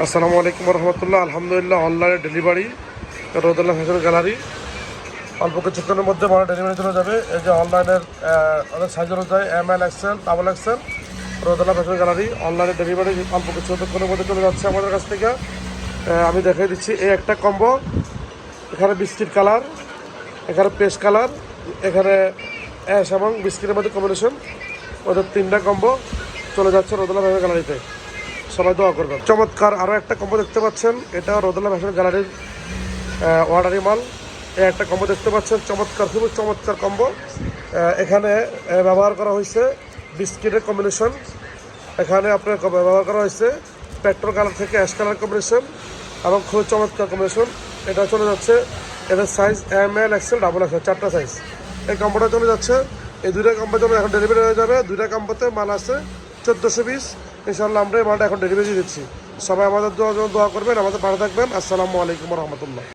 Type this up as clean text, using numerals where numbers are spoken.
আসসালামু আলাইকুম রহমতুল্লাহ। আলহামদুলিল্লাহ, অনলাইনে ডেলিভারি রোদেলা ফ্যাশন গ্যালারি অল্প কিছুক্ষণের মধ্যে মানে ডেলিভারি চলে যাবে। এই যে অনলাইনের ওদের সাইজ অনুযায়ী ML XL ডাবল XL রোদেলা ফ্যাশন গ্যালারি অনলাইনে ডেলিভারি অল্প কিছুক্ষণের মধ্যে চলে যাচ্ছে আমাদের কাছ থেকে। আমি দেখিয়ে দিচ্ছি, এই একটা কম্বো, এখানে বিস্কিট কালার, এখানে পেস্ট কালার, এখানে অ্যাশ এবং বিস্কিটের মধ্যে কম্বিনেশন, ওদের তিনটা কম্বো চলে যাচ্ছে রোদেলা ফ্যাশন গ্যালারিতে। সবাই দোয়া করবেন। চমৎকার আরও একটা কম্বো দেখতে পাচ্ছেন, এটা রোদেলা ফ্যাশন গ্যালারির অর্ডারি মাল। এই একটা কম্বো দেখতে পাচ্ছেন, চমৎকার, খুবই চমৎকার কম্বো। এখানে ব্যবহার করা হয়েছে বিস্কিটের কম্বিনেশন, এখানে আপনার ব্যবহার করা হয়েছে পেট্রোল কালার থেকে অ্যাশ কালার কম্বিনেশন এবং খুবই চমৎকার কম্বিনেশন। এটা চলে যাচ্ছে, এটার size ML XL double XL, চারটা সাইজ। এই কম্বোটা চলে যাচ্ছে, এই দুইটা কম্বো জন্য এখন ডেলিভারি হয়ে যাবে। দুইটা কম্বোতে মাল আছে 1400 পিস। ইনশাআল্লাহ আমরা এই মালটা এখন ডেলিভারি দিচ্ছি। সবাই আমাদের দোয়া করবেন, আমাদের ভালো থাকবেন। আসসালামু আলাইকুম রহমতুল্লাহ।